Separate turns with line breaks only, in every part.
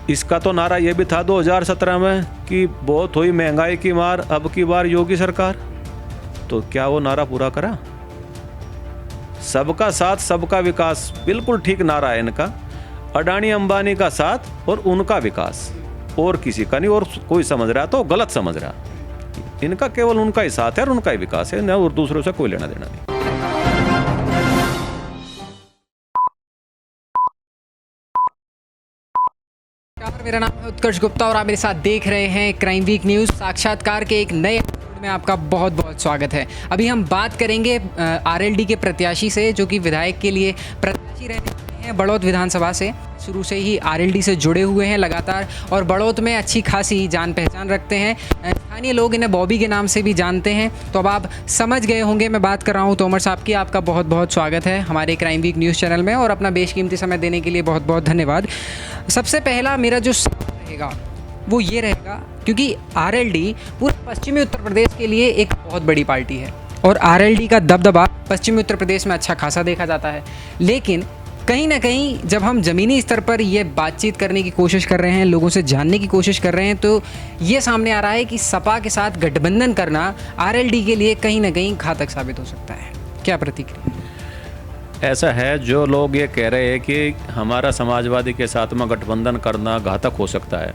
इसका तो नारा ये भी था 2017 में कि बहुत हुई महंगाई की मार, अब की बार योगी सरकार। तो क्या वो नारा पूरा करा? सबका साथ सबका विकास, बिल्कुल ठीक नारा है इनका। अडानी अंबानी का साथ और उनका विकास, और किसी का नहीं। और कोई समझ रहा तो गलत समझ रहा। इनका केवल उनका ही साथ है और उनका ही विकास है ना, और दूसरों से कोई लेना देना नहीं।
मेरा नाम है उत्कर्ष गुप्ता और आप मेरे साथ देख रहे हैं क्राइम वीक न्यूज़। साक्षात्कार के एक नए एपिसोड में आपका बहुत बहुत स्वागत है। अभी हम बात करेंगे आरएलडी के प्रत्याशी से, जो कि विधायक के लिए प्रत्याशी रहने वाले हैं बड़ौद विधानसभा से। शुरू से ही आरएलडी से जुड़े हुए हैं लगातार, और बड़ौद में अच्छी खासी जान पहचान रखते हैं। स्थानीय लोग इन्हें बॉबी के नाम से भी जानते हैं। तो अब आप समझ गए होंगे मैं बात कर रहा हूँ तोमर साहब की। आपका बहुत बहुत स्वागत है हमारे क्राइम वीक न्यूज़ चैनल में, और अपना बेशकीमती समय देने के लिए बहुत बहुत धन्यवाद। सबसे पहला मेरा जो सवाल रहेगा वो ये रहेगा, क्योंकि आरएलडी पूरे पश्चिमी उत्तर प्रदेश के लिए एक बहुत बड़ी पार्टी है, और आरएलडी का दबदबा पश्चिमी उत्तर प्रदेश में अच्छा खासा देखा जाता है। लेकिन कहीं ना कहीं जब हम ज़मीनी स्तर पर ये बातचीत करने की कोशिश कर रहे हैं, लोगों से जानने की कोशिश कर रहे हैं, तो ये सामने आ रहा है कि सपा के साथ गठबंधन करना आरएलडी के लिए कहीं ना कहीं घातक साबित हो सकता है। क्या प्रतिक्रिया?
ऐसा है, जो लोग ये कह रहे हैं कि हमारा समाजवादी के साथ में गठबंधन करना घातक हो सकता है,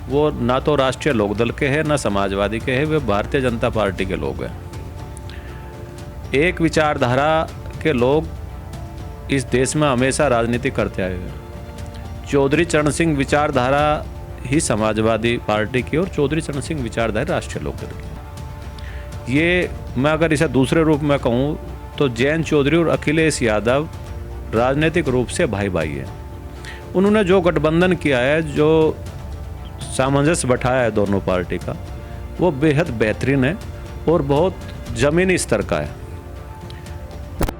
वो ना तो राष्ट्रीय लोकदल के हैं ना समाजवादी के हैं, वे भारतीय जनता पार्टी के लोग हैं। एक विचारधारा के लोग इस देश में हमेशा राजनीति करते आए हैं। चौधरी चरण सिंह विचारधारा ही समाजवादी पार्टी की, और चौधरी चरण सिंह विचारधारा राष्ट्रीय लोकदल की। ये मैं अगर इसे दूसरे रूप में कहूँ तो जयंत चौधरी और अखिलेश यादव राजनीतिक रूप से भाई भाई हैं। उन्होंने जो गठबंधन किया है, जो सामंजस्य बैठाया है दोनों पार्टी का, वो बेहद बेहतरीन है और बहुत ज़मीनी स्तर का है।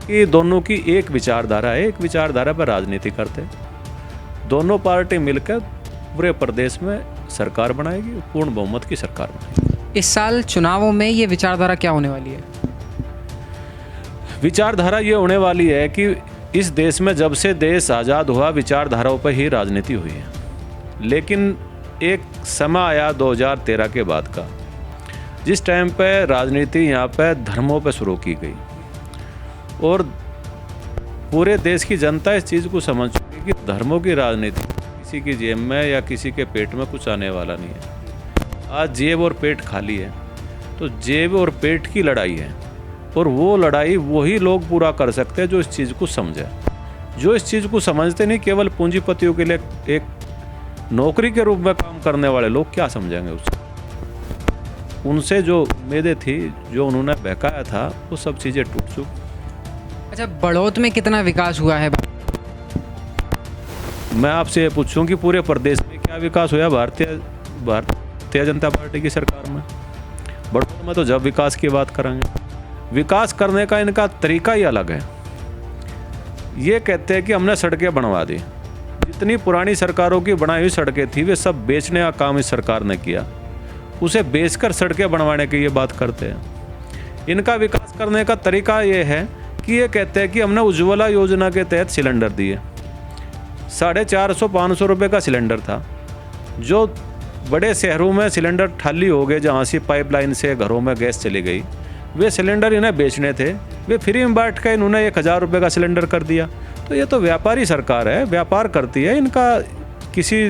कि दोनों की एक विचारधारा है, एक विचारधारा पर राजनीति करते हैं। दोनों पार्टी मिलकर पूरे प्रदेश में सरकार बनाएगी, पूर्ण बहुमत की सरकार बनाएगी।
इस साल चुनावों में ये विचारधारा क्या होने वाली है?
विचारधारा ये होने वाली है कि इस देश में जब से देश आज़ाद हुआ, विचारधाराओं पर ही राजनीति हुई है। लेकिन एक समय आया 2013 के बाद का, जिस टाइम पे राजनीति यहाँ पे धर्मों पे शुरू की गई, और पूरे देश की जनता इस चीज़ को समझ चुकी कि धर्मों की राजनीति किसी की जेब में या किसी के पेट में कुछ आने वाला नहीं है। आज जेब और पेट खाली है, तो जेब और पेट की लड़ाई है, और वो लड़ाई वही लोग पूरा कर सकते हैं जो इस चीज़ को समझे। जो इस चीज़ को समझते नहीं, केवल पूंजीपतियों के लिए एक नौकरी के रूप में काम करने वाले लोग क्या समझेंगे उसको? उनसे जो उम्मीदें थी, जो उन्होंने बहकाया था, वो सब चीज़ें टूट चुकी।
अच्छा, बड़ौद में कितना विकास हुआ है?
मैं आपसे ये पूछूं कि पूरे प्रदेश में क्या विकास हुआ भारतीय जनता पार्टी की सरकार में? बड़ौद में तो जब विकास की बात करेंगे, विकास करने का इनका तरीका ही अलग है। ये कहते हैं कि हमने सड़कें बनवा दी। जितनी पुरानी सरकारों की बनाई हुई सड़कें थी, वे सब बेचने का काम इस सरकार ने किया। उसे बेचकर सड़कें बनवाने की ये बात करते हैं। इनका विकास करने का तरीका ये है कि ये कहते हैं कि हमने उज्ज्वला योजना के तहत सिलेंडर दिए। 450-500 रुपये का सिलेंडर था। जो बड़े शहरों में सिलेंडर खाली हो गए, जहाँ से पाइपलाइन से घरों में गैस चली गई, वे सिलेंडर इन्हें बेचने थे, वे फ्री में बांट के इन्होंने 1000 रुपये का सिलेंडर कर दिया। तो ये तो व्यापारी सरकार है, व्यापार करती है। इनका किसी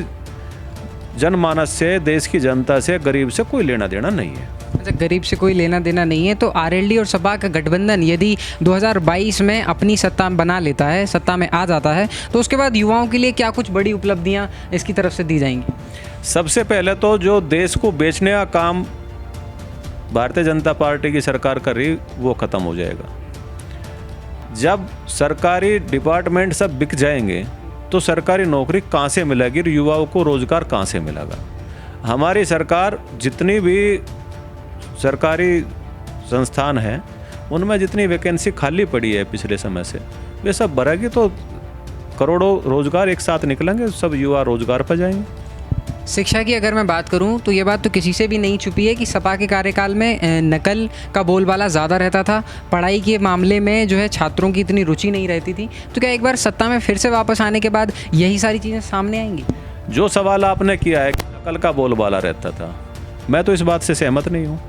जनमानस से, देश की जनता से, गरीब से कोई लेना देना नहीं है।
अच्छा, गरीब से कोई लेना देना नहीं है। तो आरएलडी और सपा का गठबंधन यदि 2022 में अपनी सत्ता बना लेता है, सत्ता में आ जाता है, तो उसके बाद युवाओं के लिए क्या कुछ बड़ी उपलब्धियां इसकी तरफ से दी जाएंगी?
सबसे पहले तो जो देश को बेचने का काम भारतीय जनता पार्टी की सरकार कर रही, वो ख़त्म हो जाएगा। जब सरकारी डिपार्टमेंट सब बिक जाएंगे, तो सरकारी नौकरी कहाँ से मिलेगी, युवाओं को रोज़गार कहाँ से मिलेगा? हमारी सरकार जितनी भी सरकारी संस्थान है, उनमें जितनी वैकेंसी खाली पड़ी है पिछले समय से, वे सब भरेगी, तो करोड़ों रोज़गार एक साथ निकलेंगे, सब युवा रोज़गार पर जाएंगे।
शिक्षा की अगर मैं बात करूं तो ये बात तो किसी से भी नहीं छुपी है कि सपा के कार्यकाल में नकल का बोलबाला ज़्यादा रहता था। पढ़ाई के मामले में जो है छात्रों की इतनी रुचि नहीं रहती थी। तो क्या एक बार सत्ता में फिर से वापस आने के बाद यही सारी चीज़ें सामने आएंगी?
जो सवाल आपने किया है कि नकल का बोलबाला रहता था, मैं तो इस बात से सहमत नहीं हूँ।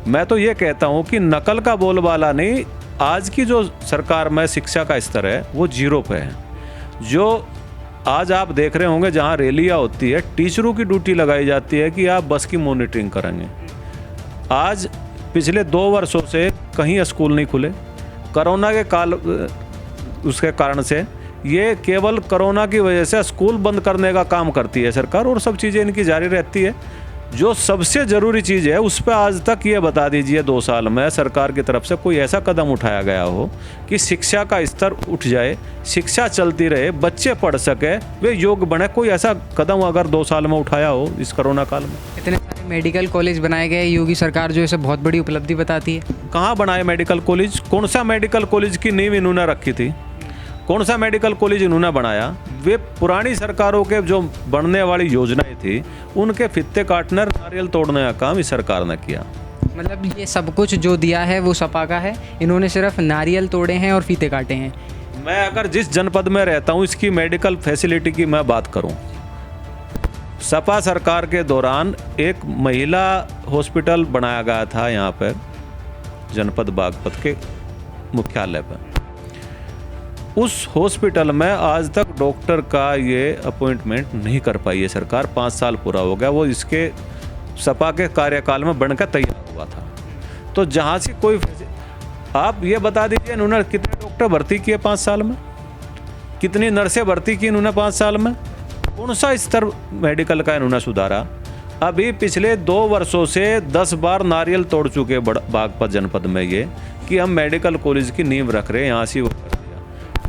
मैं तो ये कहता हूँ कि नकल का बोलबाला नहीं, आज की जो सरकार में शिक्षा का स्तर है वो 0 पे है। जो आज आप देख रहे होंगे जहाँ रैलियाँ होती है, टीचरों की ड्यूटी लगाई जाती है कि आप बस की मॉनिटरिंग करेंगे। आज पिछले 2 वर्षों से कहीं स्कूल नहीं खुले, कोरोना के काल उसके कारण से। ये केवल कोरोना की वजह से स्कूल बंद करने का काम करती है सरकार, और सब चीज़ें इनकी जारी रहती है। जो सबसे ज़रूरी चीज़ है उस पर आज तक ये बता दीजिए 2 साल में सरकार की तरफ से कोई ऐसा कदम उठाया गया हो कि शिक्षा का स्तर उठ जाए, शिक्षा चलती रहे, बच्चे पढ़ सके, वे योग्य बने। कोई ऐसा कदम अगर 2 साल में उठाया हो इस कोरोना काल में?
इतने सारे मेडिकल कॉलेज बनाए गए, योगी सरकार जो इसे बहुत बड़ी उपलब्धि बताती है।
कहाँ बनाए मेडिकल कॉलेज? कौन सा मेडिकल कॉलेज की नींव इन्होंने रखी थी? कौन सा मेडिकल कॉलेज इन्होंने बनाया? वे पुरानी सरकारों के जो बनने वाली योजनाएं थी उनके फित्ते काटने, नारियल तोड़ने का काम इस सरकार ने किया।
मतलब ये सब कुछ जो दिया है वो सपा का है, इन्होंने सिर्फ नारियल तोड़े हैं और फीते काटे हैं।
मैं अगर जिस जनपद में रहता हूँ इसकी मेडिकल फैसिलिटी की मैं बात करूँ, सपा सरकार के दौरान एक महिला हॉस्पिटल बनाया गया था यहाँ पर जनपद बागपत के मुख्यालय पर। उस हॉस्पिटल में आज तक डॉक्टर का ये अपॉइंटमेंट नहीं कर पाई है सरकार। 5 साल पूरा हो गया, वो इसके सपा के कार्यकाल में बनकर तैयार हुआ था। तो जहाँ से कोई, आप ये बता दीजिए इन्होंने कितने डॉक्टर भर्ती किए 5 साल में, कितनी नर्सें भर्ती की इन्होंने 5 साल में, कौन सा स्तर मेडिकल का इन्होंने सुधारा? अभी पिछले 2 वर्षों से 10 बार नारियल तोड़ चुके बागपत जनपद में ये कि हम मेडिकल कॉलेज की नींव रख रहे हैं, यहाँ से वो कर दिया।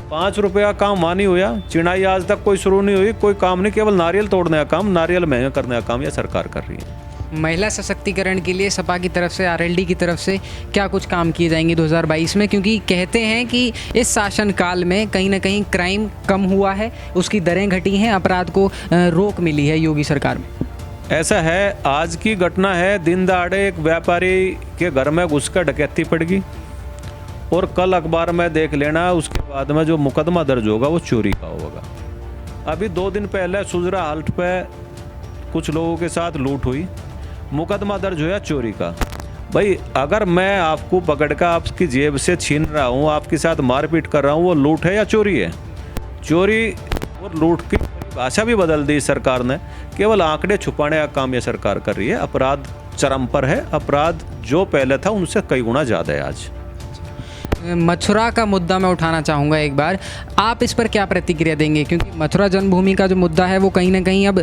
5 रुपये का काम वहाँ नहीं हुआ, चिड़ाई आज तक कोई शुरू नहीं हुई, कोई काम नहीं, केवल नारियल तोड़ने का काम, नारियल महंगा करने का काम ये सरकार कर रही है।
महिला सशक्तिकरण के लिए सपा की तरफ से, आरएलडी की तरफ से क्या कुछ काम किए जाएंगे 2022 में? क्योंकि कहते हैं कि इस शासनकाल में कहीं ना कहीं क्राइम कम हुआ है, उसकी दरें घटी हैं, अपराध को रोक मिली है योगी सरकार में।
ऐसा है, आज की घटना है, दिन दहाड़े एक व्यापारी के घर में घुसकर डकैती पड़ गई, और कल अखबार में देख लेना उसके बाद में जो मुकदमा दर्ज होगा वो चोरी का होगा। अभी 2 दिन पहले सुजरा हाल्ट पे कुछ लोगों के साथ लूट हुई, मुकदमा दर्ज हुआ चोरी का। भाई अगर मैं आपको पकड़ कर आपकी जेब से छीन रहा हूँ, आपके साथ मारपीट कर रहा हूँ, वो लूट है या चोरी है? चोरी और लूट की भाषा भी बदल दी सरकार ने, केवल आंकड़े छुपाने का काम ये सरकार कर रही है। अपराध चरम पर है, अपराध जो पहले था उनसे कई गुना ज़्यादा है आज।
मथुरा का मुद्दा मैं उठाना चाहूँगा एक बार, आप इस पर क्या प्रतिक्रिया देंगे? क्योंकि मथुरा जन्मभूमि का जो मुद्दा है वो कहीं ना कहीं अब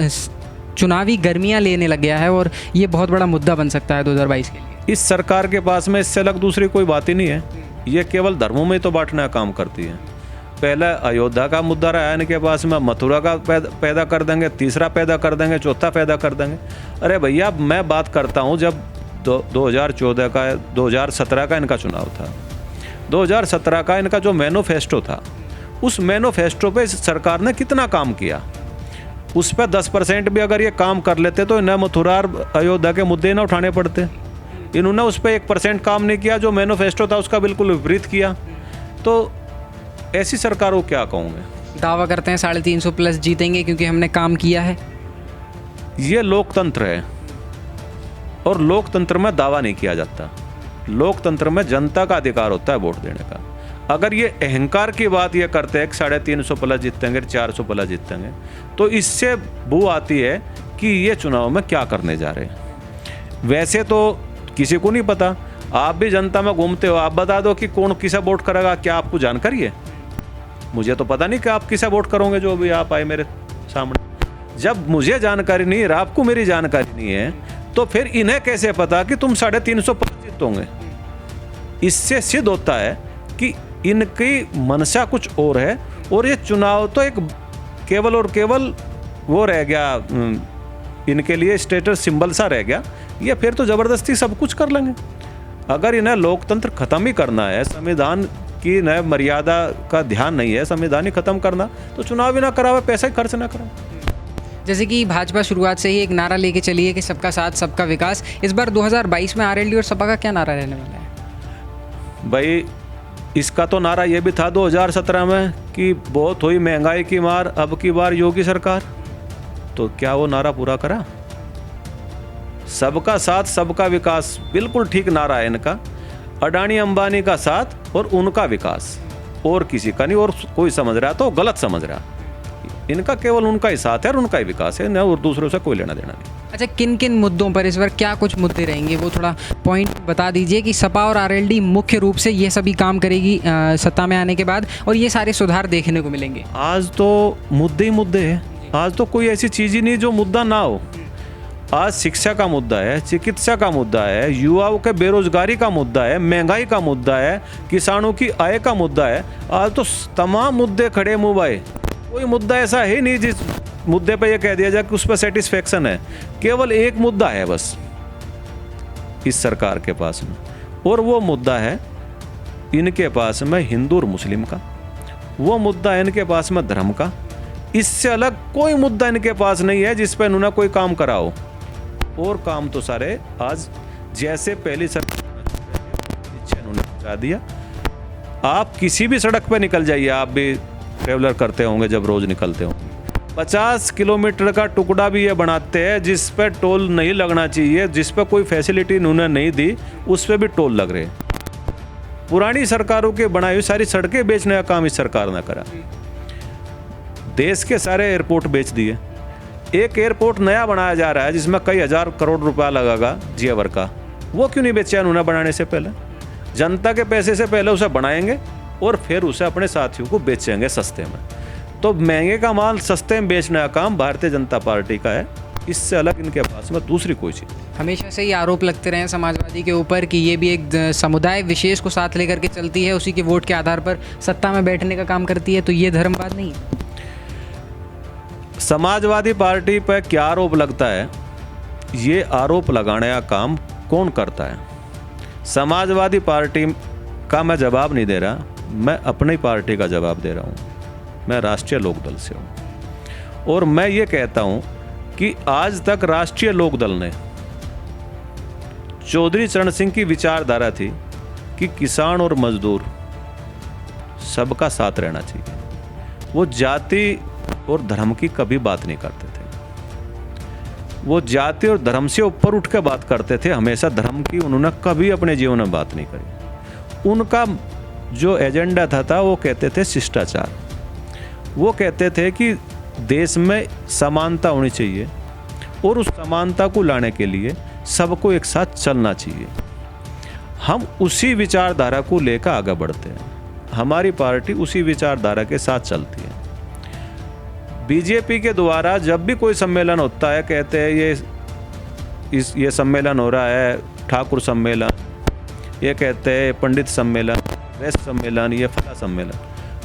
चुनावी गर्मियाँ लेने लग गया है, और ये बहुत बड़ा मुद्दा बन सकता है 2022 के लिए।
इस सरकार के पास में इससे अलग दूसरी कोई बात ही नहीं है। ये केवल धर्मों में तो बांटने का काम करती है। पहले अयोध्या का मुद्दा रहा है इनके पास में, मथुरा का पैदा कर देंगे, तीसरा पैदा कर देंगे, चौथा पैदा कर देंगे। अरे भैया मैं बात करता हूँ जब 2014 का 2017 का इनका चुनाव था, 2017 का इनका जो मैनिफेस्टो था, उस मैनिफेस्टो पे सरकार ने कितना काम किया? उस पर 10% भी अगर ये काम कर लेते तो इन्हें मथुरा और अयोध्या के मुद्दे ना उठाने पड़ते। इन्होंने उस पर 1% काम नहीं किया, जो मैनिफेस्टो था उसका बिल्कुल विपरीत किया। तो ऐसी सरकार को क्या कहूँगे?
दावा करते हैं 350 प्लस जीतेंगे क्योंकि हमने काम किया है।
ये लोकतंत्र है, और लोकतंत्र में दावा नहीं किया जाता। लोकतंत्र में जनता का अधिकार होता है वोट देने का। अगर ये अहंकार की बात ये करते हैं कि 350 प्लस जीतेंगे, 400 प्लस जीतेंगे, तो इससे बू आती है कि ये चुनाव में क्या करने जा रहे हैं। वैसे तो किसी को नहीं पता, आप भी जनता में घूमते हो, आप बता दो कि कौन किसे वोट करेगा, क्या आपको जानकारी है? मुझे तो पता नहीं कि आप किसे वोट करोगे जो भी आप आए मेरे सामने। जब मुझे जानकारी नहीं है, आपको मेरी जानकारी नहीं है, तो फिर इन्हें कैसे पता कि तुम 350 प्लस जीतोगे? इससे सिद्ध होता है कि इनकी मनसा कुछ और है, और ये चुनाव तो एक केवल और केवल वो रह गया, इनके लिए स्टेटस सिंबल सा रह गया। ये फिर तो ज़बरदस्ती सब कुछ कर लेंगे। अगर इन्हें लोकतंत्र ख़त्म ही करना है, संविधान की नए मर्यादा का ध्यान नहीं है, संविधान ही ख़त्म करना, तो चुनाव ही ना करावे, पैसा ही खर्च ना करावे।
जैसे कि भाजपा शुरुआत से ही एक नारा लेके चली है कि सबका साथ सबका विकास। इस बार 2022 में आरएलडी और सपा का क्या नारा रहने वाला है?
भाई इसका तो नारा ये भी था 2017 में कि बहुत हुई महंगाई की मार, अब की बार योगी सरकार। तो क्या वो नारा पूरा करा? सबका साथ सबका विकास बिल्कुल ठीक नारा है इनका। अडानी अंबानी का साथ और उनका विकास, और किसी का नहीं। और कोई समझ रहा तो गलत समझ रहा। इनका केवल उनका ही साथ है और उनका ही विकास है, न और दूसरों से कोई लेना देना नहीं।
अच्छा, किन किन मुद्दों पर इस बार क्या कुछ मुद्दे रहेंगे, वो थोड़ा पॉइंट बता दीजिए कि सपा और आरएलडी मुख्य रूप से ये सभी काम करेगी सत्ता में आने के बाद, और ये सारे सुधार देखने को मिलेंगे।
आज तो मुद्दे ही मुद्दे हैं। आज तो कोई ऐसी चीज़ ही नहीं जो मुद्दा ना हो। आज शिक्षा का मुद्दा है, चिकित्सा का मुद्दा है, युवाओं के बेरोजगारी का मुद्दा है, महंगाई का मुद्दा है, किसानों की आय का मुद्दा है। आज तो तमाम मुद्दे खड़े मुँह भाई। कोई मुद्दा ऐसा है नहीं जिस मुद्दे पे ये कह दिया जाए कि उस पर सेटिस्फेक्शन है। केवल एक मुद्दा है बस इस सरकार के पास में, और वो मुद्दा है इनके पास में हिंदू और मुस्लिम का। वो मुद्दा है इनके पास में धर्म का। इससे अलग कोई मुद्दा इनके पास नहीं है जिस पर इन्होंने कोई काम करा हो। और काम तो सारे आज जैसे पहली सरकार उन्होंने पहुंचा दिया। आप किसी भी सड़क पर निकल जाइए, आप भी ट्रेवलर करते होंगे जब रोज निकलते होंगे, 50 किलोमीटर का टुकड़ा भी ये बनाते हैं जिस पर टोल नहीं लगना चाहिए, जिस पर कोई फैसिलिटी उन्होंने नहीं दी उस पर भी टोल लग रहे हैं। पुरानी सरकारों के बनाई हुई सारी सड़कें बेचने का काम इस सरकार ने करा। देश के सारे एयरपोर्ट बेच दिए। एक एयरपोर्ट नया बनाया जा रहा है जिसमें कई हजार करोड़ रुपया लगेगा जेवर का, वो क्यों नहीं बेचा उन्होंने बनाने से पहले? जनता के पैसे से पहले उसे बनाएंगे और फिर उसे अपने साथियों को बेचेंगे सस्ते में। तो महंगे का माल सस्ते में बेचने का काम भारतीय जनता पार्टी का है। इससे अलग इनके पास में दूसरी कोई चीज़।
हमेशा से ही आरोप लगते रहे हैं समाजवादी के ऊपर कि ये भी एक समुदाय विशेष को साथ लेकर के चलती है, उसी के वोट के आधार पर सत्ता में बैठने का काम करती है। तो ये धर्मवाद नहीं है।
समाजवादी पार्टी पर क्या आरोप लगता है, ये आरोप लगाने का काम कौन करता है? समाजवादी पार्टी का मैं जवाब नहीं दे रहा, मैं अपनी पार्टी का जवाब दे रहा हूँ। मैं राष्ट्रीय लोकदल से हूँ और मैं ये कहता हूँ कि आज तक राष्ट्रीय लोकदल ने, चौधरी चरण सिंह की विचारधारा थी कि किसान और मजदूर सबका साथ रहना चाहिए। वो जाति और धर्म की कभी बात नहीं करते थे। वो जाति और धर्म से ऊपर उठ के बात करते थे। हमेशा धर्म की उन्होंने कभी अपने जीवन में बात नहीं करी। उनका जो एजेंडा था वो कहते थे शिष्टाचार। वो कहते थे कि देश में समानता होनी चाहिए और उस समानता को लाने के लिए सबको एक साथ चलना चाहिए। हम उसी विचारधारा को लेकर आगे बढ़ते हैं। हमारी पार्टी उसी विचारधारा के साथ चलती है। बीजेपी के द्वारा जब भी कोई सम्मेलन होता है, कहते हैं ये सम्मेलन हो रहा है ठाकुर सम्मेलन, ये कहते हैं पंडित सम्मेलन, वैश्य सम्मेलन, ये फला सम्मेलन।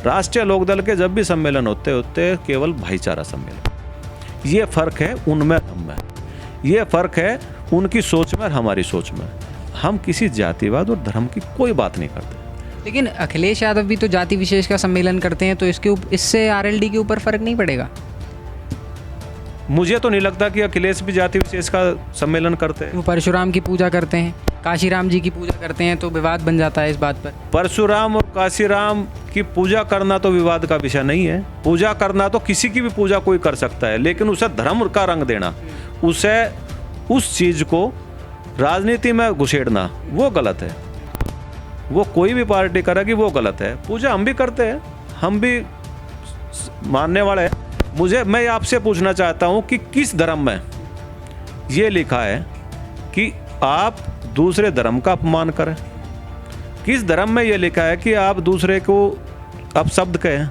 राष्ट्रीय लोकदल के जब भी सम्मेलन होते केवल भाईचारा सम्मेलन। ये फर्क है उनमें हम में, ये फर्क है उनकी सोच में और हमारी सोच में। हम किसी जातिवाद और धर्म की कोई बात नहीं करते।
लेकिन अखिलेश यादव भी तो जाति विशेष का सम्मेलन करते हैं, तो इससे आरएलडी के ऊपर फर्क नहीं पड़ेगा?
मुझे तो नहीं लगता कि अखिलेश भी जाति विशेष का सम्मेलन करते हैं।
वो परशुराम की पूजा करते हैं, काशीराम जी की पूजा करते हैं, तो विवाद बन जाता है इस बात पर।
परशुराम और काशीराम की पूजा करना तो विवाद का विषय नहीं है। पूजा करना तो किसी की भी पूजा कोई कर सकता है, लेकिन उसे धर्म का रंग देना, उसे उस चीज को राजनीति में घुसेड़ना, वो गलत है। वो कोई भी पार्टी करेगी वो गलत है। पूजा हम भी करते हैं, हम भी मानने वाले हैं। मैं आपसे पूछना चाहता हूं कि किस धर्म में ये लिखा है कि आप दूसरे धर्म का अपमान करें? किस धर्म में ये लिखा है कि आप दूसरे को अपशब्द कहें?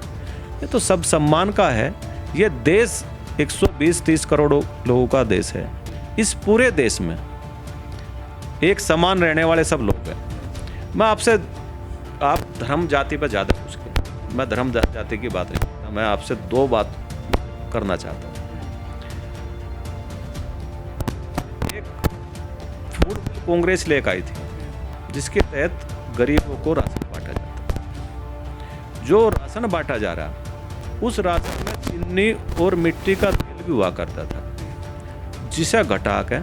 ये तो सब सम्मान का है। ये देश 120-30 करोड़ लोगों का देश है। इस पूरे देश में एक समान रहने वाले सब लोग हैं। मैं आपसे, आप धर्म जाति पर ज़्यादा पूछ के, मैं धर्म जाति की बात नहीं करता। मैं आपसे दो बात करना चाहता हूँ। एक फूड कांग्रेस लेकर आई थी जिसके तहत गरीबों को राशन बांटा जाता है। जो राशन बांटा जा रहा, उस राशन में चीनी और मिट्टी का तेल भी हुआ करता था, जिसे घटा के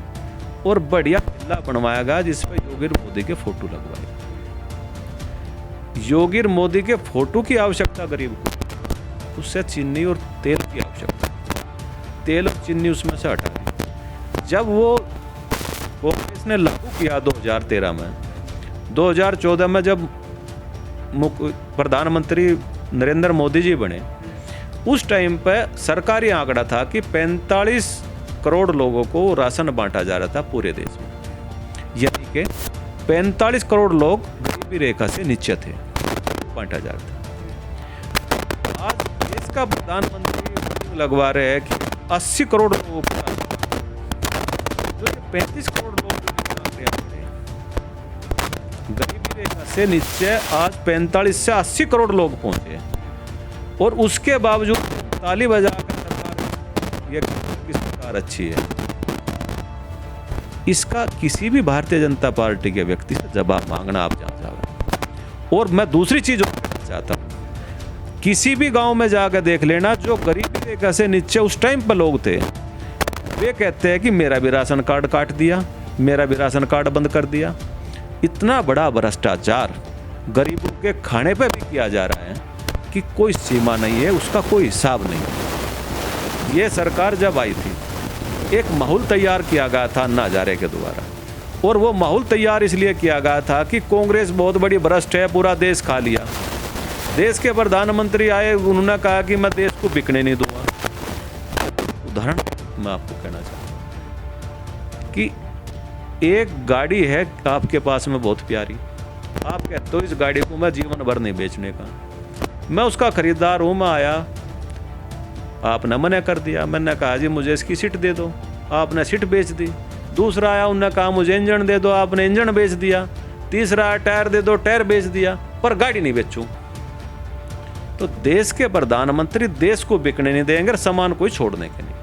और बढ़िया किला बनवाया गया जिस पर योगी मोदी के फोटो लगवाए। योगी मोदी के फोटो की आवश्यकता गरीब को, उससे चीनी और तेल की आवश्यकता। तेल और चीनी उसमें से हटा दी। जब वो कांग्रेस ने लागू किया 2013 में, 2014 में जब प्रधानमंत्री नरेंद्र मोदी जी बने, उस टाइम पे सरकारी आंकड़ा था कि 45 करोड़ लोगों को राशन बांटा जा रहा था पूरे देश में, यानी कि 45 करोड़ लोग गरीबी रेखा से नीचे थे, बांटा जा रहा था। आज देश का प्रधानमंत्री लगवा रहे हैं कि 80 करोड़ लोगों को, जो 35 करोड़ लोग गरीबी रेखा से नीचे आज 45 से 80 करोड़ लोग पहुंचे, और उसके बावजूद ताली बजाकर सरकार ये की सरकार अच्छी है। इसका किसी भी भारतीय जनता पार्टी के व्यक्ति से जवाब मांगना आप जहाँ जाओ। और मैं दूसरी चीज कहना चाहता हूँ, किसी भी गांव में जाकर देख लेना, जो गरीबी रेखा से नीचे उस टाइम पर लोग थे, वे कहते हैं कि मेरा भी राशन कार्ड काट दिया, मेरा भी राशन कार्ड बंद कर दिया। इतना बड़ा भ्रष्टाचार गरीबों के खाने पे भी किया जा रहा है कि कोई सीमा नहीं है, उसका कोई हिसाब नहीं। ये सरकार जब आई थी, एक माहौल तैयार किया गया था अन्ना हजारे के द्वारा, और वो माहौल तैयार इसलिए किया गया था कि कांग्रेस बहुत बड़ी भ्रष्ट है, पूरा देश खा लिया। देश के प्रधानमंत्री आए, उन्होंने कहा कि मैं देश को बिकने नहीं दूंगा। उदाहरण मैं आपको कहना चाहता हूँ कि एक गाड़ी है आपके पास में बहुत प्यारी, आप कहते हो इस गाड़ी को मैं जीवन भर नहीं बेचने का, मैं उसका खरीदार हूँ, मैं आया, आपने मना कर दिया, मैंने कहा जी मुझे इसकी सीट दे दो, आपने सीट बेच दी। दूसरा आया, उन्होंने कहा मुझे इंजन दे दो, आपने इंजन बेच दिया। तीसरा आया, टायर दे दो, टायर बेच दिया, पर गाड़ी नहीं बेचूं। तो देश के प्रधानमंत्री देश को बिकने नहीं देंगे, सामान कोई छोड़ने के नहीं।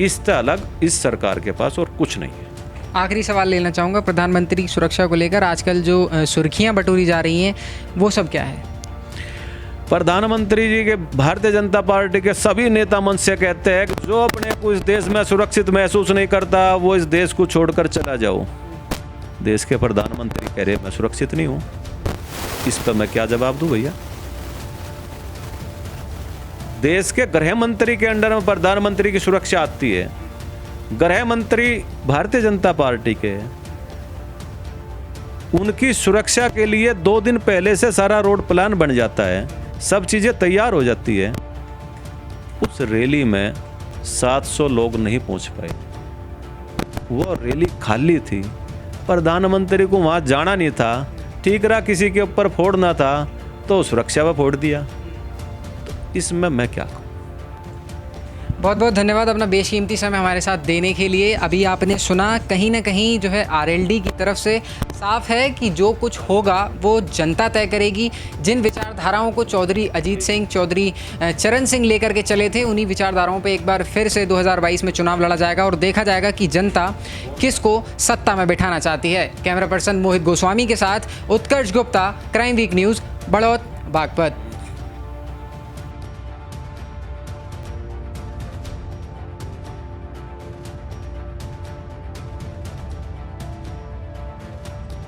इससे अलग इस सरकार के पास और कुछ नहीं है।
आखिरी सवाल लेना चाहूँगा, प्रधानमंत्री सुरक्षा को लेकर आजकल जो सुर्खियाँ बटोरी जा रही हैं, वो सब क्या है?
प्रधानमंत्री जी के भारतीय जनता पार्टी के सभी नेता मंच से कहते हैं कि जो अपने को इस देश में सुरक्षित महसूस नहीं करता, वो इस देश को छोड़कर चला जाओ। देश के प्रधानमंत्री कह रहे मैं सुरक्षित नहीं हूँ, इस पर मैं क्या जवाब दूँ भैया? देश के गृह मंत्री के अंडर में प्रधानमंत्री की सुरक्षा आती है। गृह मंत्री भारतीय जनता पार्टी के, उनकी सुरक्षा के लिए 2 दिन पहले से सारा रोड प्लान बन जाता है, सब चीजें तैयार हो जाती है। उस रैली में 700 लोग नहीं पहुंच पाए, वो रैली खाली थी, प्रधानमंत्री को वहां जाना नहीं था, ठीक रहा किसी के ऊपर फोड़ना था तो सुरक्षा पर फोड़ दिया। तो इसमें मैं क्या कहूँ?
बहुत बहुत धन्यवाद अपना बेशकीमती समय हमारे साथ देने के लिए। अभी आपने सुना, कहीं ना कहीं जो है आरएलडी की तरफ से साफ है कि जो कुछ होगा वो जनता तय करेगी। जिन विचारधाराओं को चौधरी अजीत सिंह, चौधरी चरण सिंह लेकर के चले थे, उन्हीं विचारधाराओं पे एक बार फिर से 2022 में चुनाव लड़ा जाएगा और देखा जाएगा कि जनता किसको सत्ता में बिठाना चाहती है। कैमरा पर्सन मोहित गोस्वामी के साथ Utkarsh Gupta, crime week news, Baraut, Baghpat.